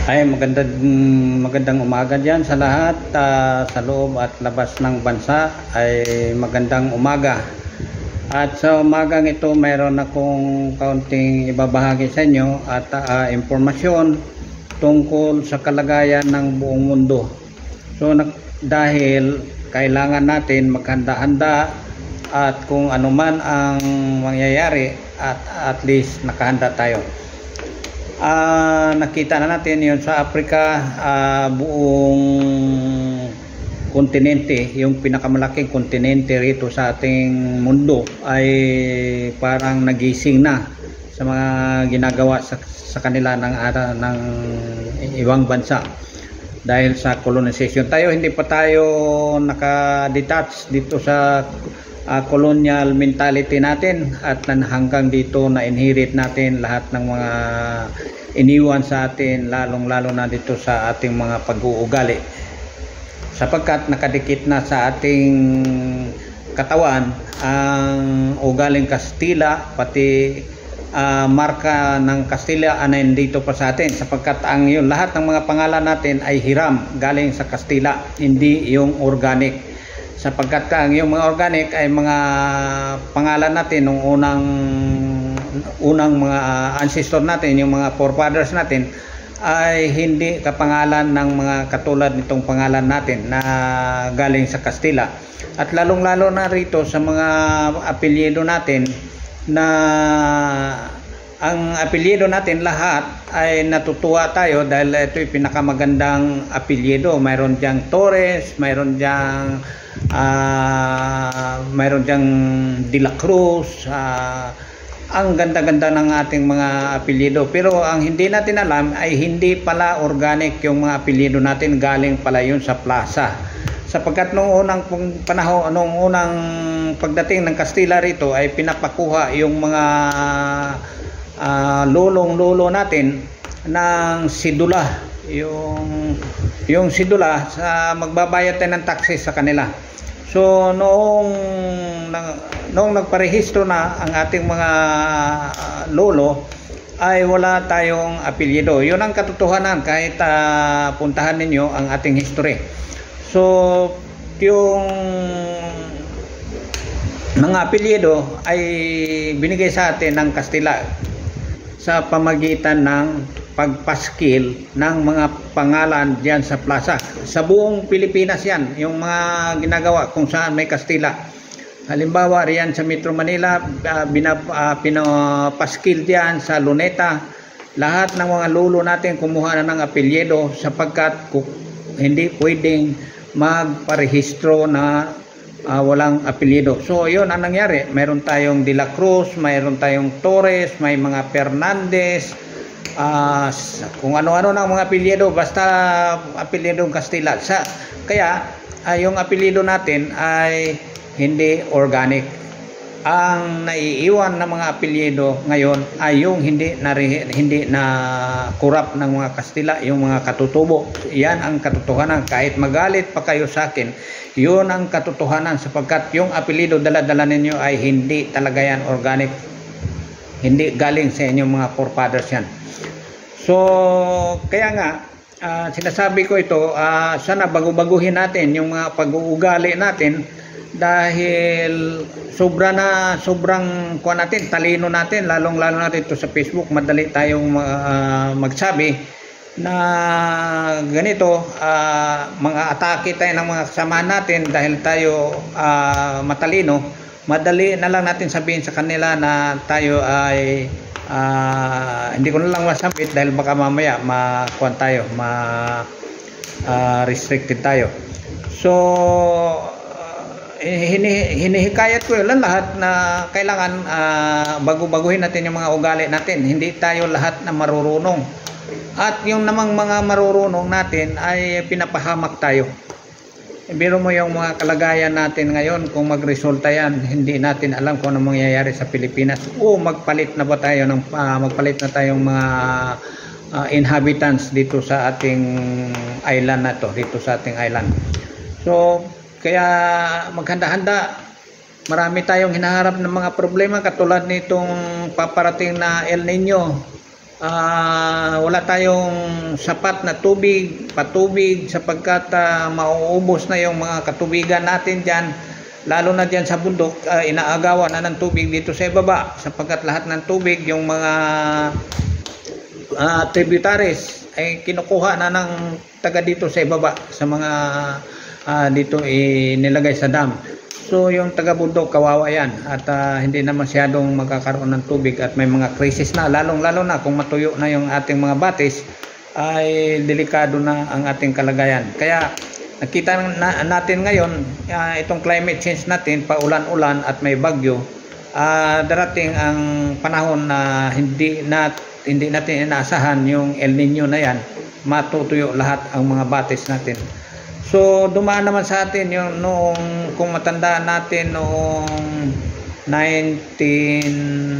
Ay magandang umaga diyan sa lahat, sa loob at labas ng bansa ay magandang umaga. At sa umagang ito mayroon akong kaunting ibabahagi sa inyo at impormasyon tungkol sa kalagayan ng buong mundo. So dahil kailangan natin maghanda-handa at kung anuman ang mangyayari at least nakahanda tayo. Nakita na natin yun sa Africa, buong kontinente, yung pinakamalaking kontinente rito sa ating mundo ay parang nagising na sa mga ginagawa sa kanila ng ibang bansa dahil sa colonization. Tayo hindi pa tayo nakadetach dito sa colonial mentality natin at hanggang dito na inherit natin lahat ng mga iniwan sa atin, lalong-lalo na dito sa ating mga pag-uugali, sapagkat nakadikit na sa ating katawan ang ugaling Kastila, pati marka ng Kastila na dito pa sa atin, sapagkat lahat ng mga pangalan natin ay hiram galing sa Kastila, hindi yung organic, sapagkat yung mga organic ay mga pangalan natin nung unang mga ancestor natin, yung mga forefathers natin ay hindi kapangalan ng mga katulad nitong pangalan natin na galing sa Kastila. At lalong-lalo na rito sa mga apelyido natin, na ang apelyido natin lahat ay natutuwa tayo dahil ito'y pinakamagandang apelyido. Mayroon diyang Torres, mayroon diyang De La Cruz. Ang ganda-ganda ng ating mga apelyido, pero ang hindi natin alam ay hindi pala organic yung mga apelyido natin, galing pala yun sa plaza, sapagkat nung unang panahon, nung unang pagdating ng Kastila rito ay pinapakuha yung mga lolong-lolo natin ng sidula, yung sidula sa magbabayad tayo ng taxes sa kanila. So noong nagparehistro na ang ating mga lolo ay wala tayong apelyido. Yun ang katotohanan kahit puntahan ninyo ang ating history. So yung mga apelyido ay binigay sa atin ng Kastila sa pamagitan ng pagpaskil ng mga pangalan diyan sa plaza. Sa buong Pilipinas yan, yung mga ginagawa kung saan may Kastila. Halimbawa riyan sa Metro Manila, pinapaskil diyan sa Luneta. Lahat ng mga lolo natin kumuha na ng apelyido sapagkat hindi pwedeng magparehistro na walang apelyido. So yun ang nangyari. Mayroon tayong De La Cruz, mayroon tayong Torres, may mga Fernandez, kung ano-ano ng mga apelyido, basta apelyidong Kastila. Kaya yung apelyido natin ay hindi organic. Ang naiiwan ng mga apelyido ngayon ay yung hindi na kurap ng mga Kastila, yung mga katutubo. Yan ang katotohanan. Kahit magalit pa kayo sa akin, yun ang katotohanan, sapagkat yung apelyido dala-dala ninyo ay hindi talaga yan organic, hindi galing sa inyong mga forefathers yan. So kaya nga sinasabi ko ito, sana baguhin natin yung mga pag-uugali natin, dahil sobrang kuha natin, talino natin, lalong-lalo na dito sa Facebook, madali tayong magsabi na ganito, mga atake tayo ng mga kasama natin dahil tayo matalino. Madali na lang natin sabihin sa kanila na tayo ay hindi ko na lang masambit dahil baka mamaya makuha tayo, restricted tayo. So hinihikayat ko yun lahat na kailangan baguhin natin yung mga ugali natin. Hindi tayo lahat na marurunong, at yung namang mga marurunong natin ay pinapahamak tayo. Biro mo yung mga kalagayan natin ngayon, kung magresulta yan, hindi natin alam kung ano mangyayari sa Pilipinas. Magpalit na ba tayo magpalit na tayong mga inhabitants dito sa ating island na to, dito sa ating island. So kaya maghanda-handa. Marami tayong hinaharap ng mga problema katulad nitong paparating na El Nino. wala tayong sapat na patubig sapagkat mauubos na yung mga katubigan natin dyan, lalo na dyan sa bundok. Inaagawan na ng tubig dito sa ibaba sapagkat lahat ng tubig, yung mga tributaries ay kinukuha na ng taga dito sa ibaba sa mga dito nilagay sa dam. So yung taga bundok kawawa yan at hindi na masyadong magkakaroon ng tubig at may mga krisis na, lalo na kung matuyo na yung ating mga batis ay delikado na ang ating kalagayan. Kaya nakita natin ngayon itong climate change natin, paulan-ulan at may bagyo. Darating ang panahon na hindi natin inaasahan yung El Nino na yan, matutuyo lahat ang mga batis natin. So dumaan naman sa atin yung noong, kung matandaan natin, noong 1999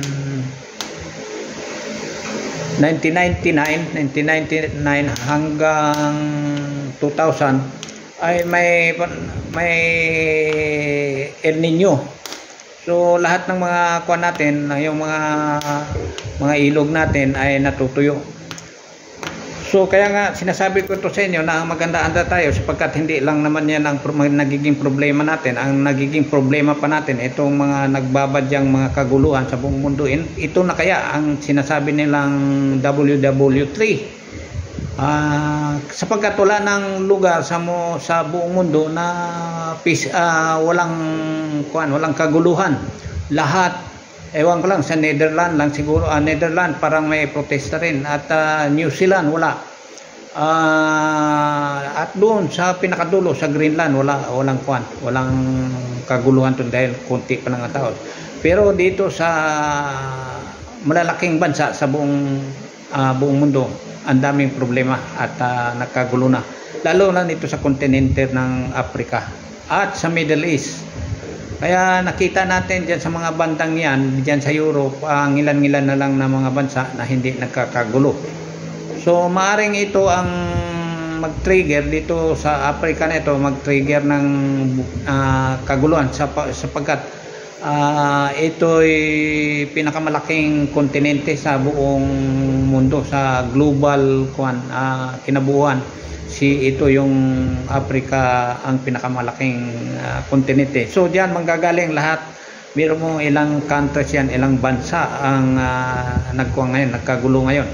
hanggang 2000 ay may El Nino. So lahat ng mga kuwan natin, yung mga ilog natin ay natutuyo. So kaya nga sinasabi ko ito sa inyo na maganda-anda tayo sapagkat hindi lang naman yan ang nagiging problema natin. Ang nagiging problema pa natin itong mga nagbabadyang mga kaguluhan sa buong mundo. Ito na kaya ang sinasabi nilang WW3. Sapagkat wala ng lugar sa buong mundo na walang kaguluhan. Lahat, ewan ko lang, sa Netherlands lang siguro, Netherlands parang may protesta rin, at New Zealand wala. At doon sa pinakadulo sa Greenland walang kaguluhan doon dahil konti pa lang ang tao. Pero dito sa malalaking bansa sa buong mundo, ang daming problema at nagkagulo na, lalo na dito sa kontinente ng Africa at sa Middle East. Kaya nakita natin dyan sa mga bandang yan, dyan sa Europe, ngilan-ngilan na lang na mga bansa na hindi nagkakagulo. So maaring ito ang mag-trigger dito sa Africa na ito, mag-trigger ng kaguluhan sapagkat ito'y pinakamalaking kontinente sa buong mundo, sa global kinabuuan. Ito yung Africa ang pinakamalaking kontinente. So diyan manggagaling lahat. Meron mo ilang countries yan, ilang bansa ang nagkagulo ngayon.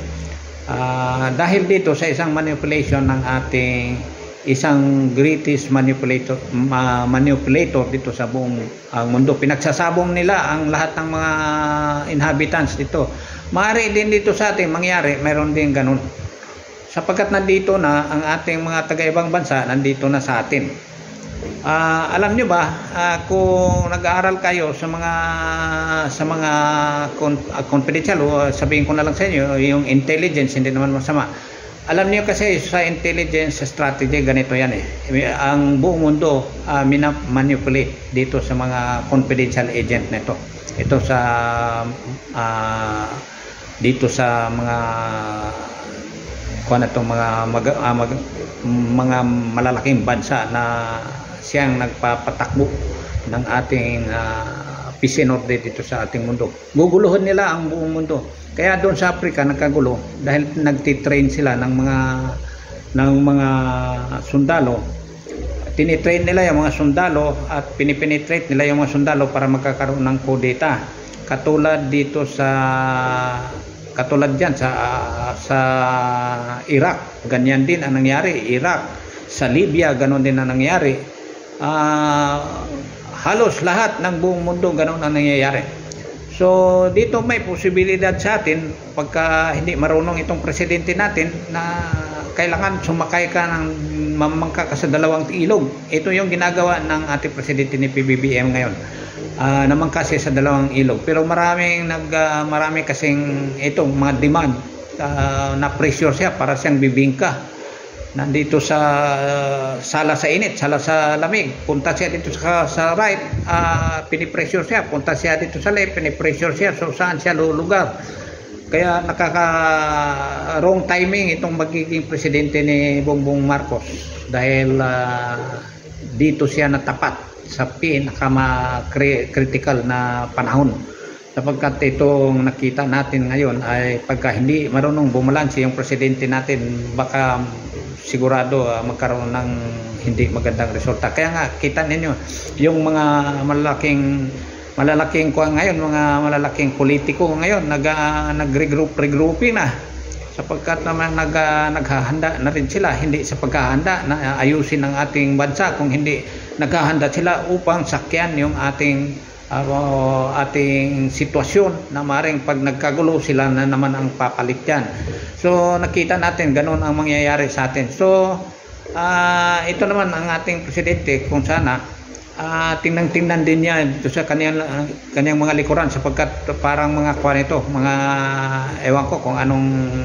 Dahil dito sa isang manipulation ng ating isang greatest manipulator dito sa buong mundo. Pinagsasabong nila ang lahat ng mga inhabitants dito. Maaari din dito sa atin mangyari, mayroon din ganun. Sapagkat nandito na ang ating mga taga-ibang bansa, nandito na sa atin. Alam nyo ba, kung nag-aaral kayo sa mga confidential, o sabihin ko na lang sa inyo, yung intelligence, hindi naman masama. Alam niyo kasi sa intelligence strategy, ganito yan ang buong mundo manipulate dito sa mga confidential agent nito. Ito sa dito sa mga mga malalaking bansa na siyang nagpapatakbo ng ating peace and order dito sa ating mundo. Guguluhan nila ang buong mundo. Kaya doon sa Africa nagkagulo dahil nagtitrain sila ng mga sundalo. Tinitrain nila yung mga sundalo at pinipenetrate nila yung mga sundalo para magkakaroon ng kudeta. Katulad diyan sa Iraq, ganyan din ang nangyari. Iraq, sa Libya, ganoon din ang nangyari. Halos lahat ng buong mundo ganoon ang nangyayari. So dito may posibilidad sa atin pagka hindi marunong itong presidente natin na kailangan sumakay ka ng mamangka ka sa dalawang ilog. Ito yung ginagawa ng ating presidente ni PBBM ngayon. Namangka siya sa dalawang ilog. Pero marami kasing itong mga demand na pressure siya para siyang bibingka. Nandito sa sala sa init, sala sa lamig, punta siya dito sa right, pinipressure siya, punta siya dito sa left, pinipressure siya, so saan siya lulugar. Kaya wrong timing itong magiging presidente ni Bongbong Marcos dahil dito siya natapat sa pinaka-critical na panahon sapagkat itong nakita natin ngayon ay pagka hindi marunong bumalanse yung presidente natin, baka sigurado magkaroon ng hindi magandang resulta. Kaya nga kita ninyo yung mga malalaking kuha ngayon, mga malalaking politiko ngayon nag-regrouping na, sapagkat naman naghahanda na rin sila, hindi sa paghahanda na ayusin ang ating bansa, kung hindi naghahanda sila upang sakyan yung ating sitwasyon na maring pag nagkagulo sila na naman ang papalit yan. So nakita natin ganun ang mangyayari sa atin. So ito naman ang ating presidente, kung sana tingnan din niya dito sa kanyang mga likuran, sapagkat parang mga kuha nito, mga ewan ko kung anong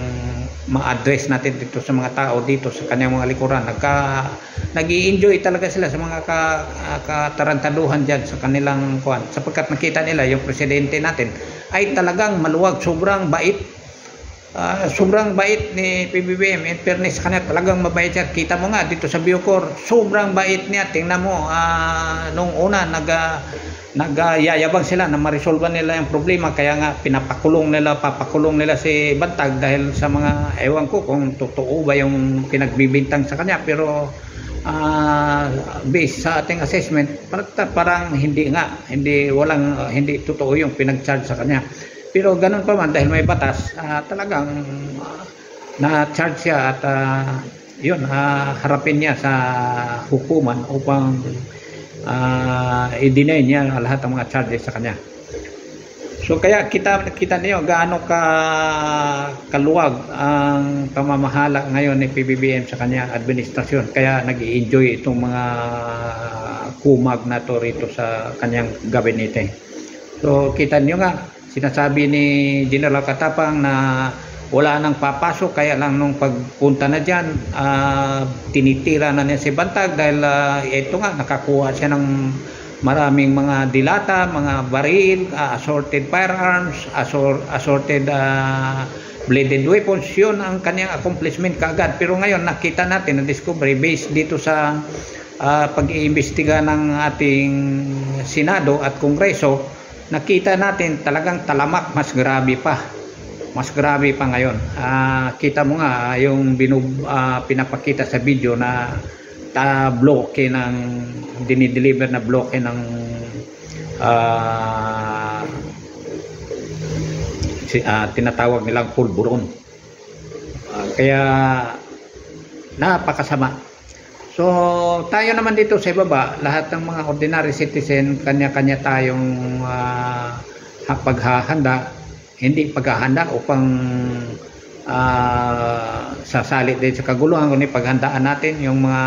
ma-address natin dito sa mga tao dito sa kanyang mga likuran. Nag-i-enjoy talaga sila sa mga katarantaduhan dyan sa kanilang kuha, sapagkat nakita nila yung presidente natin ay talagang maluwag, sobrang bait. Sobrang bait ni PBBM. In fairness sa kanya, talagang mabait siya. Kita mo nga dito sa Bucor, sobrang bait niya. Tingnan mo, nung una nagyayabang sila na ma-resolve nila yung problema, kaya nga papakulong nila si Bantag dahil sa mga, ewan ko kung totoo ba yung pinagbibintang sa kanya, pero based sa ating assessment, parang hindi totoo yung pinag-charge sa kanya. Pero ganun pa man, dahil may batas, talagang na-charge siya at harapin niya sa hukuman upang i-deny niya lahat ng mga charges sa kanya. So kaya kita niyo gaano kaluwag ang pamamahala ngayon ni PBBM sa kanyang administrasyon. Kaya nag-i-enjoy itong mga kumag na to rito sa kanyang gabinete. So kita niyo nga, sinasabi ni General Katapang na wala nang papasok, kaya lang nung pagpunta na dyan, tinitira na niya si Bantag dahil ito nga, nakakuha siya ng maraming mga dilata, mga baril, assorted firearms, assorted bladed weapons. Yun ang kanyang accomplishment kaagad. Pero ngayon nakita natin na discovery based dito sa pag-iimbestiga ng ating Senado at Kongreso, nakita natin talagang talamak, mas grabe pa ngayon. Kita mo nga yung pinapakita sa video na bloke ng dinideliver na bloke ng tinatawag nilang pulburon. Kaya napakasama. So tayo naman dito sa ibaba, lahat ng mga ordinary citizen, kanya-kanya tayong paghahanda, hindi paghahanda upang sasali din sa kaguluhan, kundi paghandaan natin yung mga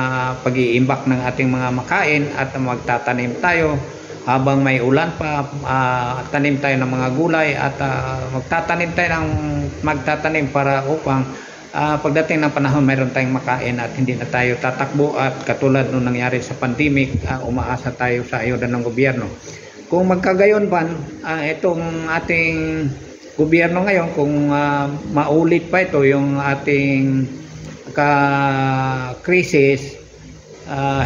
pag-iimbak ng ating mga makain at magtatanim tayo habang may ulan pa, tanim tayo ng mga gulay at magtatanim para upang pagdating ng panahon mayroon tayong makain at hindi na tayo tatakbo at katulad nung nangyari sa pandemic, umaasa tayo sa ayuda ng gobyerno. Kung magkagayon pa itong ating gobyerno ngayon, kung maulit pa ito yung ating krisis,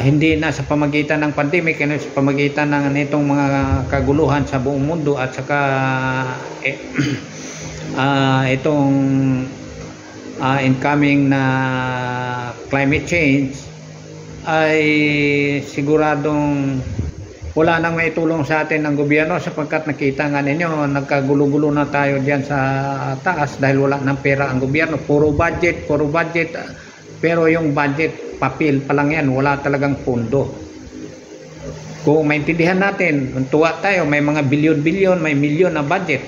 hindi na sa pamagitan ng pandemic, sa pamagitan ng itong mga kaguluhan sa buong mundo at saka itong incoming na climate change, ay siguradong wala nang maitulong sa atin ng gobyerno, sapagkat nakita nga ninyo, nagkagulo-gulo na tayo diyan sa taas dahil wala nang pera ang gobyerno. Puro budget, pero yung budget papel pa lang yan, wala talagang pondo. Kung maintindihan natin, tuwa tayo, may mga bilyon-bilyon, may milyon na budget.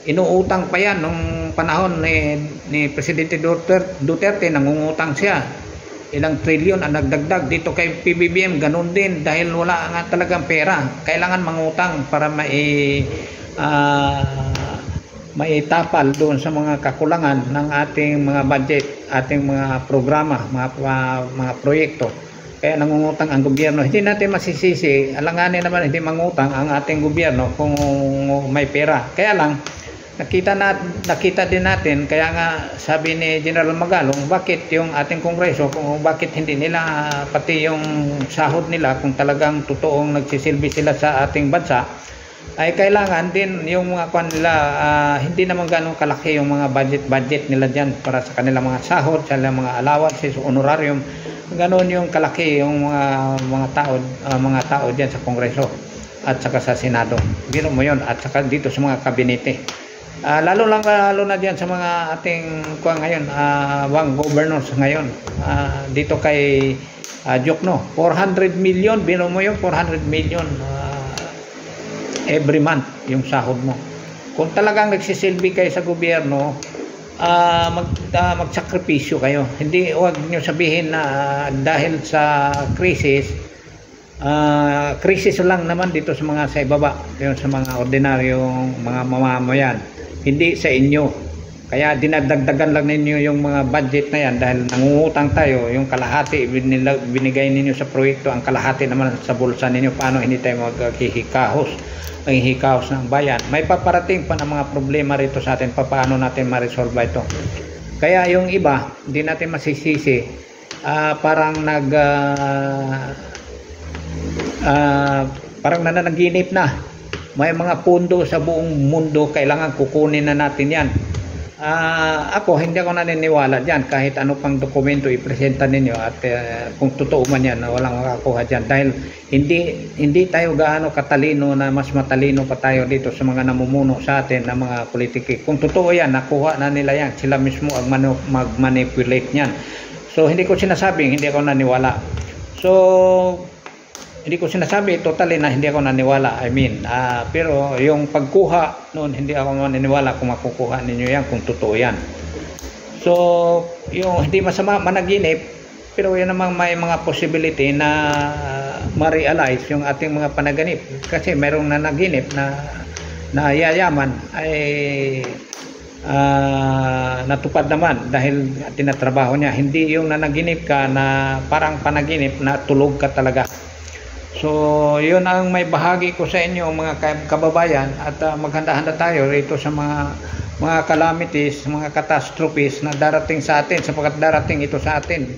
Inuutang pa yan nung panahon ni Presidente Duterte, nangungutang siya. Ilang trilyon ang nagdagdag. Dito kay PBBM, ganun din, dahil wala nga talagang pera. Kailangan mangutang para maitapal doon sa mga kakulangan ng ating mga budget, ating mga programa, mga proyekto. Kaya nangungutang ang gobyerno. Hindi natin masisisi, alanganin naman hindi mangutang ang ating gobyerno kung may pera. Kaya lang, nakita din natin, kaya nga sabi ni General Magalong, bakit yung ating Kongreso, kung bakit hindi nila pati yung sahod nila, kung talagang totoong nagsisilbi sila sa ating bansa, ay kailangan din yung mga kwan nila, hindi naman ganun kalaki yung mga budget nila dyan para sa kanilang mga sahod, sa kanilang mga allowances, honorarium. Ganun yung kalaki yung mga tao dyan sa Kongreso at saka sa Senado. Biro mo yun, at saka dito sa mga kabinete. Lalo na dyan sa mga ating ngayon, governors ngayon, dito kay Jokno, 400 million, biro mo yun, 400 million every month yung sahod mo. Kung talagang nagsisilbi kayo sa gobyerno, magsakripisyo kayo. Hindi, huwag nyo sabihin na dahil sa krisis lang naman dito sa mga sa ibaba, yung sa mga ordinaryong mga mamamayan, hindi sa inyo. Kaya dinadagdagan lang ninyo yung mga budget na yan dahil nangungutang tayo, yung kalahati binigay ninyo sa proyekto, ang kalahati naman sa bulsa ninyo. Paano hindi tayo maghihikahos ng bayan? May paparating pa ng mga problema rito sa atin, paano natin ma-resolve ito. Kaya yung iba, hindi natin masisisi, parang nananaginip na. May mga pundo sa buong mundo, kailangan kukunin na natin yan. Ako, hindi ako naniniwala dyan kahit ano pang dokumento ipresenta ninyo at kung totoo man yan, walang makakuha dyan. Dahil hindi tayo gaano katalino na mas matalino pa tayo dito sa mga namumuno sa atin na mga politiki. Kung totoo yan, nakuha na nila yan. Sila mismo ang mag-manipulate niyan. So, hindi ko sinasabing hindi ako naniwala. So, hindi ko sinasabi totally na hindi ako naniwala. Pero yung pagkuha noon, hindi ako maniniwala kung makukuha ninyo yan, kung totoo yan. So, yung hindi masama managinip, pero yan namang may mga possibility na ma-realize yung ating mga panaganip. Kasi mayroong nanaginip na yayaman ay natupad naman dahil tinatrabaho niya. Hindi yung nanaginip ka na parang panaginip na tulog ka talaga. So, yun ang may bahagi ko sa inyo mga kababayan, at maghanda-handa tayo rito sa mga calamities, mga catastrophes na darating sa atin, sapagkat darating ito sa atin.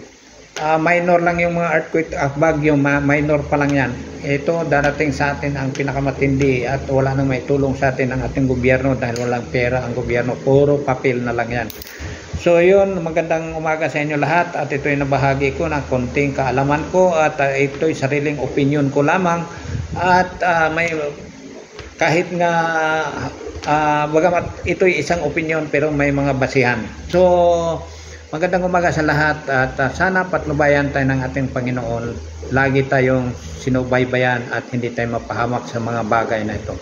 Minor lang yung mga earthquake at bagyo, minor pa lang yan. Ito darating sa atin ang pinakamatindi at wala nang may tulong sa atin ang ating gobyerno dahil walang pera ang gobyerno, puro papel na lang yan. So yun, magandang umaga sa inyo lahat, at ito'y nabahagi ko ng konting kaalaman ko, at ito'y sariling opinion ko lamang, at kahit nga bagamat ito'y isang opinion pero may mga basihan. So magandang umaga sa lahat, at sana patnubayan tayo ng ating Panginoon. Lagi tayong sinubaybayan at hindi tayo mapahamak sa mga bagay na ito.